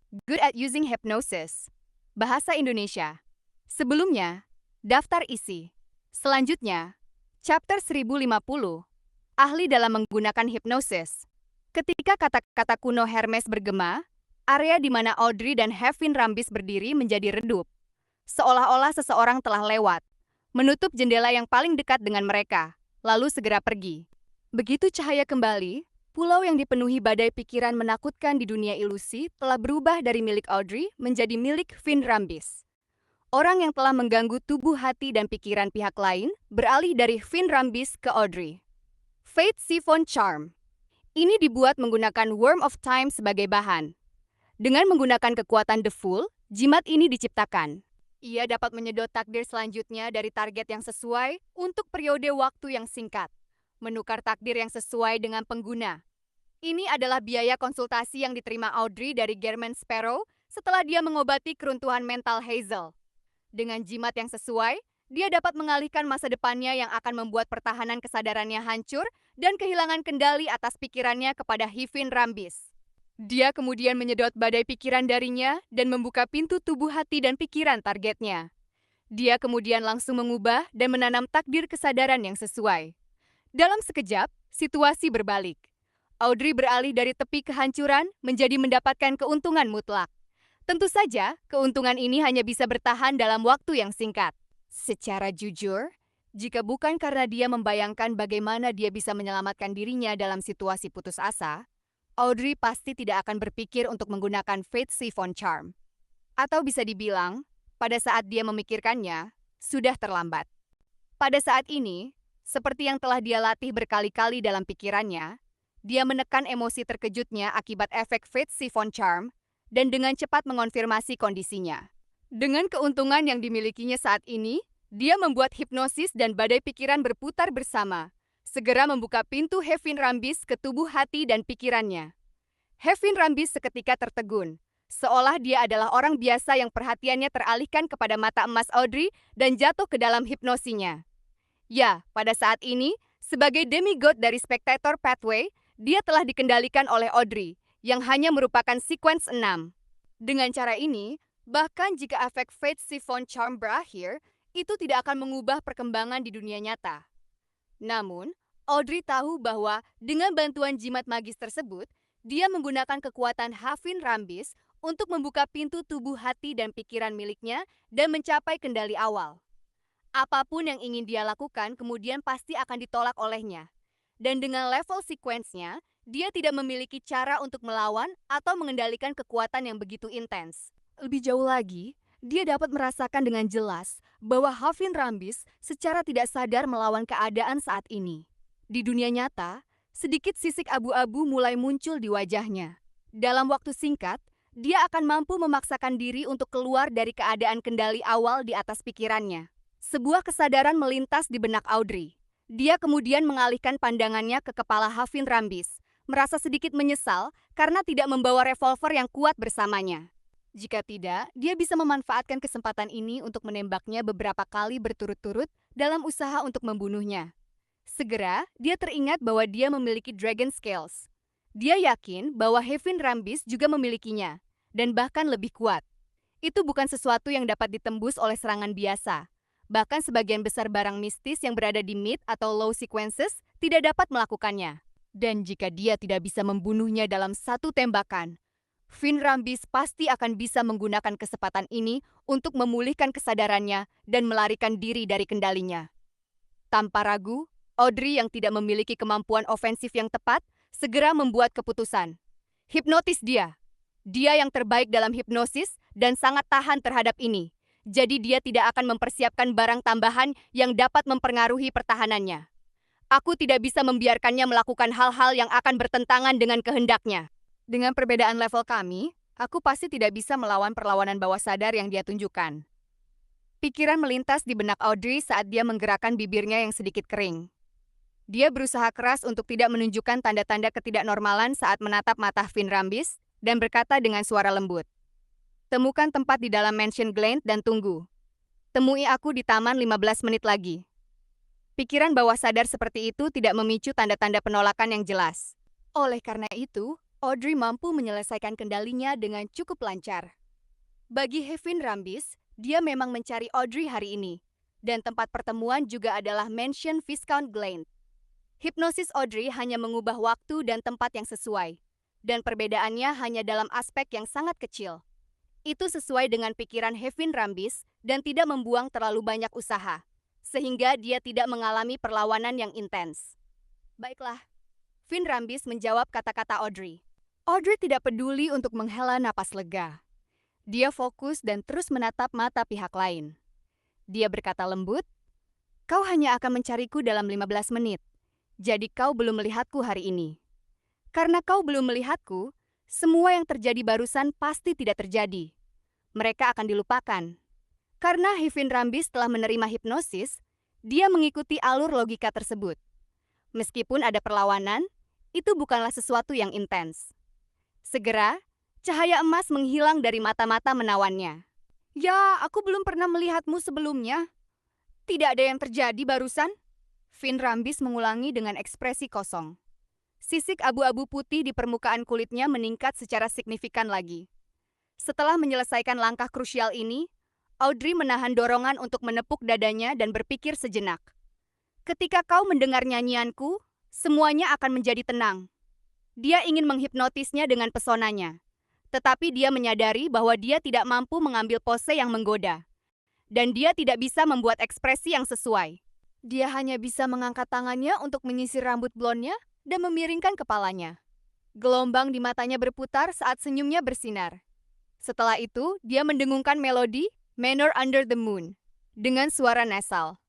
Good at using hypnosis. Bahasa Indonesia. Sebelumnya, daftar isi. Selanjutnya, chapter 1050. Ahli dalam menggunakan hipnosis. Ketika kata-kata kuno Hermes bergema, area di mana Audrey dan Hevin Rambis berdiri menjadi redup. Seolah-olah seseorang telah lewat, menutup jendela yang paling dekat dengan mereka, lalu segera pergi. Begitu cahaya kembali, pulau yang dipenuhi badai pikiran menakutkan di dunia ilusi telah berubah dari milik Audrey menjadi milik Finn Rambis. Orang yang telah mengganggu tubuh, hati, dan pikiran pihak lain beralih dari Finn Rambis ke Audrey. Fate Siphon Charm. Ini dibuat menggunakan Worm of Time sebagai bahan. Dengan menggunakan kekuatan The Fool, jimat ini diciptakan. Ia dapat menyedot takdir selanjutnya dari target yang sesuai untuk periode waktu yang singkat. Menukar takdir yang sesuai dengan pengguna. Ini adalah biaya konsultasi yang diterima Audrey dari German Sparrow setelah dia mengobati keruntuhan mental Hazel. Dengan jimat yang sesuai, dia dapat mengalihkan masa depannya yang akan membuat pertahanan kesadarannya hancur dan kehilangan kendali atas pikirannya kepada Hevin Rambis. Dia kemudian menyedot badai pikiran darinya dan membuka pintu tubuh, hati, dan pikiran targetnya. Dia kemudian langsung mengubah dan menanam takdir kesadaran yang sesuai. Dalam sekejap, situasi berbalik. Audrey beralih dari tepi kehancuran menjadi mendapatkan keuntungan mutlak. Tentu saja, keuntungan ini hanya bisa bertahan dalam waktu yang singkat. Secara jujur, jika bukan karena dia membayangkan bagaimana dia bisa menyelamatkan dirinya dalam situasi putus asa, Audrey pasti tidak akan berpikir untuk menggunakan Fate Siphon Charm. Atau bisa dibilang, pada saat dia memikirkannya, sudah terlambat. Pada saat ini, seperti yang telah dia latih berkali-kali dalam pikirannya, dia menekan emosi terkejutnya akibat efek Fate Siphon Charm dan dengan cepat mengonfirmasi kondisinya. Dengan keuntungan yang dimilikinya saat ini, dia membuat hipnosis dan badai pikiran berputar bersama, segera membuka pintu Hevin Rambis ke tubuh, hati, dan pikirannya. Hevin Rambis seketika tertegun, seolah dia adalah orang biasa yang perhatiannya teralihkan kepada mata emas Audrey dan jatuh ke dalam hipnosinya. Ya, pada saat ini, sebagai demigod dari Spectator Pathway, dia telah dikendalikan oleh Audrey, yang hanya merupakan sequence 6. Dengan cara ini, bahkan jika efek Fate Siphon Charm berakhir, itu tidak akan mengubah perkembangan di dunia nyata. Namun, Audrey tahu bahwa dengan bantuan jimat magis tersebut, dia menggunakan kekuatan Hevin Rambis untuk membuka pintu tubuh, hati, dan pikiran miliknya dan mencapai kendali awal. Apapun yang ingin dia lakukan kemudian pasti akan ditolak olehnya. Dan dengan level sequence-nya, dia tidak memiliki cara untuk melawan atau mengendalikan kekuatan yang begitu intens. Lebih jauh lagi, dia dapat merasakan dengan jelas bahwa Hevin Rambis secara tidak sadar melawan keadaan saat ini. Di dunia nyata, sedikit sisik abu-abu mulai muncul di wajahnya. Dalam waktu singkat, dia akan mampu memaksakan diri untuk keluar dari keadaan kendali awal di atas pikirannya. Sebuah kesadaran melintas di benak Audrey. Dia kemudian mengalihkan pandangannya ke kepala Hevin Rambis, merasa sedikit menyesal karena tidak membawa revolver yang kuat bersamanya. Jika tidak, dia bisa memanfaatkan kesempatan ini untuk menembaknya beberapa kali berturut-turut dalam usaha untuk membunuhnya. Segera, dia teringat bahwa dia memiliki Dragon Scales. Dia yakin bahwa Hevin Rambis juga memilikinya, dan bahkan lebih kuat. Itu bukan sesuatu yang dapat ditembus oleh serangan biasa. Bahkan sebagian besar barang mistis yang berada di mid atau low sequences tidak dapat melakukannya. Dan jika dia tidak bisa membunuhnya dalam satu tembakan, Finn Rambis pasti akan bisa menggunakan kesempatan ini untuk memulihkan kesadarannya dan melarikan diri dari kendalinya. Tanpa ragu, Audrey yang tidak memiliki kemampuan ofensif yang tepat segera membuat keputusan. Hipnotis dia. Dia yang terbaik dalam hipnosis dan sangat tahan terhadap ini. Jadi dia tidak akan mempersiapkan barang tambahan yang dapat mempengaruhi pertahanannya. Aku tidak bisa membiarkannya melakukan hal-hal yang akan bertentangan dengan kehendaknya. Dengan perbedaan level kami, aku pasti tidak bisa melawan perlawanan bawah sadar yang dia tunjukkan. Pikiran melintas di benak Audrey saat dia menggerakkan bibirnya yang sedikit kering. Dia berusaha keras untuk tidak menunjukkan tanda-tanda ketidaknormalan saat menatap mata Finn Rambis dan berkata dengan suara lembut. Temukan tempat di dalam Mansion Glen dan tunggu. Temui aku di taman 15 menit lagi. Pikiran bawah sadar seperti itu tidak memicu tanda-tanda penolakan yang jelas. Oleh karena itu, Audrey mampu menyelesaikan kendalinya dengan cukup lancar. Bagi Hefin Rambis, dia memang mencari Audrey hari ini, dan tempat pertemuan juga adalah Mansion Viscount Glen. Hipnosis Audrey hanya mengubah waktu dan tempat yang sesuai, dan perbedaannya hanya dalam aspek yang sangat kecil. Itu sesuai dengan pikiran Hefin Rambis dan tidak membuang terlalu banyak usaha, sehingga dia tidak mengalami perlawanan yang intens. Baiklah, Finn Rambis menjawab kata-kata Audrey. Audrey tidak peduli untuk menghela napas lega. Dia fokus dan terus menatap mata pihak lain. Dia berkata lembut, "Kau hanya akan mencariku dalam 15 menit, jadi kau belum melihatku hari ini. Karena kau belum melihatku, semua yang terjadi barusan pasti tidak terjadi. Mereka akan dilupakan." Karena Hefin Rambis telah menerima hipnosis, dia mengikuti alur logika tersebut. Meskipun ada perlawanan, itu bukanlah sesuatu yang intens. Segera, cahaya emas menghilang dari mata-mata menawannya. "Ya, aku belum pernah melihatmu sebelumnya. Tidak ada yang terjadi barusan?" Finn Rambis mengulangi dengan ekspresi kosong. Sisik abu-abu putih di permukaan kulitnya meningkat secara signifikan lagi. Setelah menyelesaikan langkah krusial ini, Audrey menahan dorongan untuk menepuk dadanya dan berpikir sejenak. "Ketika kau mendengar nyanyianku, semuanya akan menjadi tenang." Dia ingin menghipnotisnya dengan pesonanya, tetapi dia menyadari bahwa dia tidak mampu mengambil pose yang menggoda, dan dia tidak bisa membuat ekspresi yang sesuai. Dia hanya bisa mengangkat tangannya untuk menyisir rambut blondnya dan memiringkan kepalanya. Gelombang di matanya berputar saat senyumnya bersinar. Setelah itu, dia mendengungkan melodi Manor Under the Moon dengan suara nasal.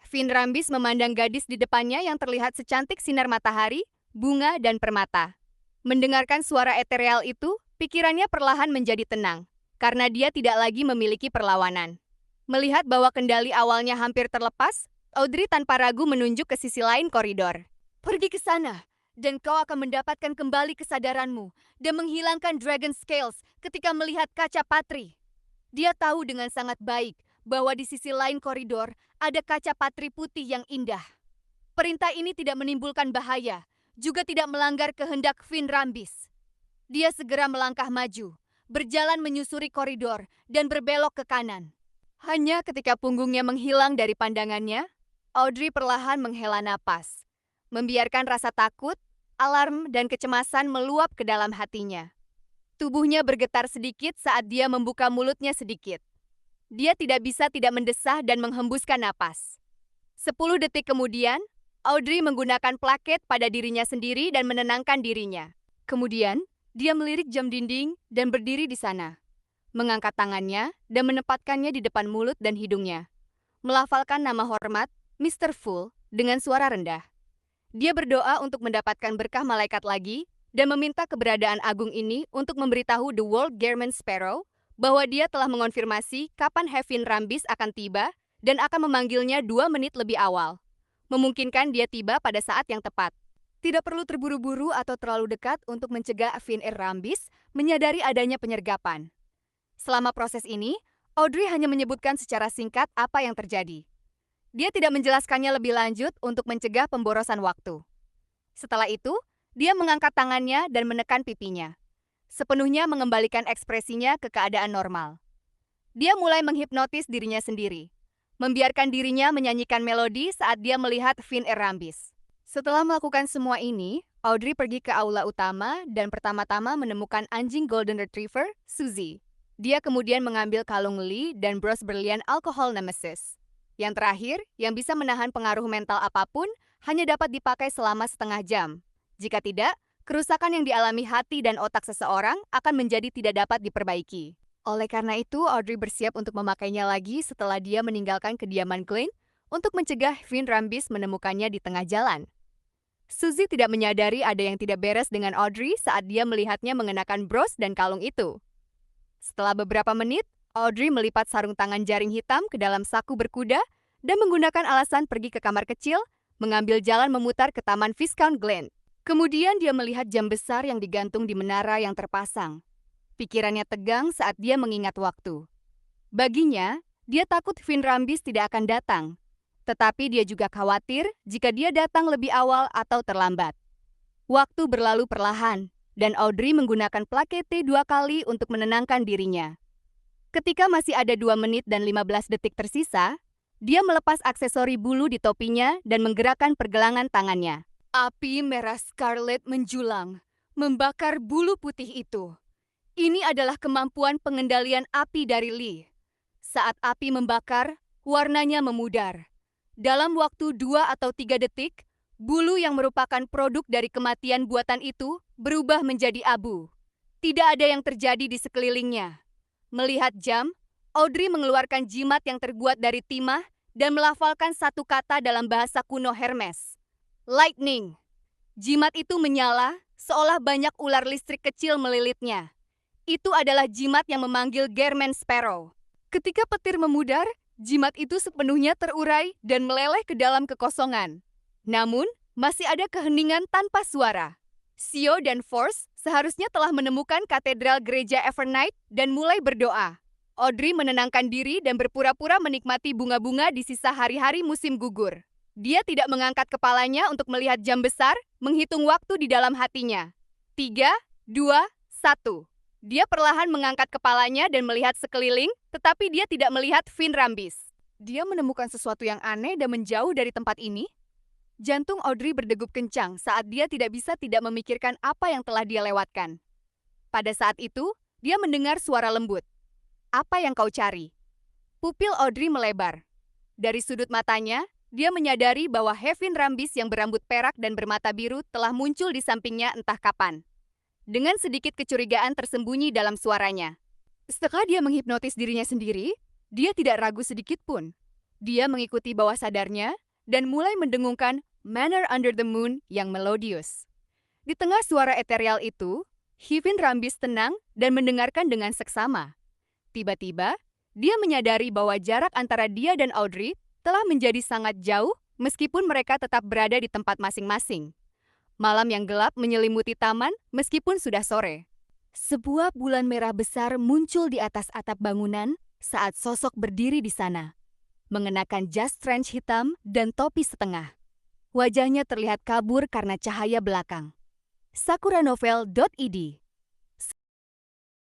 Finn Rambis memandang gadis di depannya yang terlihat secantik sinar matahari, bunga, dan permata. Mendengarkan suara etereal itu, pikirannya perlahan menjadi tenang, karena dia tidak lagi memiliki perlawanan. Melihat bahwa kendali awalnya hampir terlepas, Audrey tanpa ragu menunjuk ke sisi lain koridor. "Pergi ke sana, dan kau akan mendapatkan kembali kesadaranmu dan menghilangkan Dragon Scales ketika melihat kaca patri." Dia tahu dengan sangat baik bahwa di sisi lain koridor ada kaca patri putih yang indah. Perintah ini tidak menimbulkan bahaya, juga tidak melanggar kehendak Finn Rambis. Dia segera melangkah maju, berjalan menyusuri koridor, dan berbelok ke kanan. Hanya ketika punggungnya menghilang dari pandangannya, Audrey perlahan menghela napas, membiarkan rasa takut, alarm, dan kecemasan meluap ke dalam hatinya. Tubuhnya bergetar sedikit saat dia membuka mulutnya sedikit. Dia tidak bisa tidak mendesah dan menghembuskan napas. 10 detik kemudian, Audrey menggunakan plaket pada dirinya sendiri dan menenangkan dirinya. Kemudian, dia melirik jam dinding dan berdiri di sana. Mengangkat tangannya dan menempatkannya di depan mulut dan hidungnya. Melafalkan nama hormat, Mr. Full, dengan suara rendah. Dia berdoa untuk mendapatkan berkah malaikat lagi dan meminta keberadaan agung ini untuk memberitahu The World Garment Sparrow bahwa dia telah mengonfirmasi kapan Hefin Rambis akan tiba dan akan memanggilnya 2 menit lebih awal. Memungkinkan dia tiba pada saat yang tepat. Tidak perlu terburu-buru atau terlalu dekat untuk mencegah Finn Rambis menyadari adanya penyergapan. Selama proses ini, Audrey hanya menyebutkan secara singkat apa yang terjadi. Dia tidak menjelaskannya lebih lanjut untuk mencegah pemborosan waktu. Setelah itu, dia mengangkat tangannya dan menekan pipinya, sepenuhnya mengembalikan ekspresinya ke keadaan normal. Dia mulai menghipnotis dirinya sendiri, membiarkan dirinya menyanyikan melodi saat dia melihat Finn Rambis. Setelah melakukan semua ini, Audrey pergi ke aula utama dan pertama-tama menemukan anjing Golden Retriever, Suzy. Dia kemudian mengambil kalung Lee dan bros berlian alkohol Nemesis. Yang terakhir, yang bisa menahan pengaruh mental apapun, hanya dapat dipakai selama setengah jam. Jika tidak, kerusakan yang dialami hati dan otak seseorang akan menjadi tidak dapat diperbaiki. Oleh karena itu, Audrey bersiap untuk memakainya lagi setelah dia meninggalkan kediaman Glenn untuk mencegah Finn Rambis menemukannya di tengah jalan. Suzy tidak menyadari ada yang tidak beres dengan Audrey saat dia melihatnya mengenakan bros dan kalung itu. Setelah beberapa menit, Audrey melipat sarung tangan jaring hitam ke dalam saku berkuda dan menggunakan alasan pergi ke kamar kecil, mengambil jalan memutar ke Taman Viscount Glen. Kemudian dia melihat jam besar yang digantung di menara yang terpasang. Pikirannya tegang saat dia mengingat waktu. Baginya, dia takut Finn Rambis tidak akan datang. Tetapi dia juga khawatir jika dia datang lebih awal atau terlambat. Waktu berlalu perlahan, dan Audrey menggunakan plakete 2 kali untuk menenangkan dirinya. Ketika masih ada 2 menit dan 15 detik tersisa, dia melepas aksesori bulu di topinya dan menggerakkan pergelangan tangannya. Api merah scarlet menjulang, membakar bulu putih itu. Ini adalah kemampuan pengendalian api dari Lee. Saat api membakar, warnanya memudar. Dalam waktu 2 atau 3 detik, bulu yang merupakan produk dari kematian buatan itu berubah menjadi abu. Tidak ada yang terjadi di sekelilingnya. Melihat jam, Audrey mengeluarkan jimat yang terbuat dari timah dan melafalkan satu kata dalam bahasa kuno Hermes. Lightning. Jimat itu menyala, seolah banyak ular listrik kecil melilitnya. Itu adalah jimat yang memanggil Gehrman Sparrow. Ketika petir memudar, jimat itu sepenuhnya terurai dan meleleh ke dalam kekosongan. Namun, masih ada keheningan tanpa suara. Sio dan Force seharusnya telah menemukan katedral gereja Evernight dan mulai berdoa. Audrey menenangkan diri dan berpura-pura menikmati bunga-bunga di sisa hari-hari musim gugur. Dia tidak mengangkat kepalanya untuk melihat jam besar, menghitung waktu di dalam hatinya. 3, 2, 1. Dia perlahan mengangkat kepalanya dan melihat sekeliling, tetapi dia tidak melihat Finn Rambis. Dia menemukan sesuatu yang aneh dan menjauh dari tempat ini. Jantung Audrey berdegup kencang saat dia tidak bisa tidak memikirkan apa yang telah dia lewatkan. Pada saat itu, dia mendengar suara lembut. Apa yang kau cari? Pupil Audrey melebar. Dari sudut matanya, dia menyadari bahwa Finn Rambis yang berambut perak dan bermata biru telah muncul di sampingnya entah kapan. Dengan sedikit kecurigaan tersembunyi dalam suaranya. Setelah dia menghipnotis dirinya sendiri, dia tidak ragu sedikit pun. Dia mengikuti bawah sadarnya dan mulai mendengungkan Manor Under the Moon yang melodius. Di tengah suara eterial itu, Finn Rambis tenang dan mendengarkan dengan seksama. Tiba-tiba, dia menyadari bahwa jarak antara dia dan Audrey telah menjadi sangat jauh meskipun mereka tetap berada di tempat masing-masing. Malam yang gelap menyelimuti taman meskipun sudah sore. Sebuah bulan merah besar muncul di atas atap bangunan saat sosok berdiri di sana, mengenakan jas trench hitam dan topi setengah. Wajahnya terlihat kabur karena cahaya belakang. Sakuranovel.id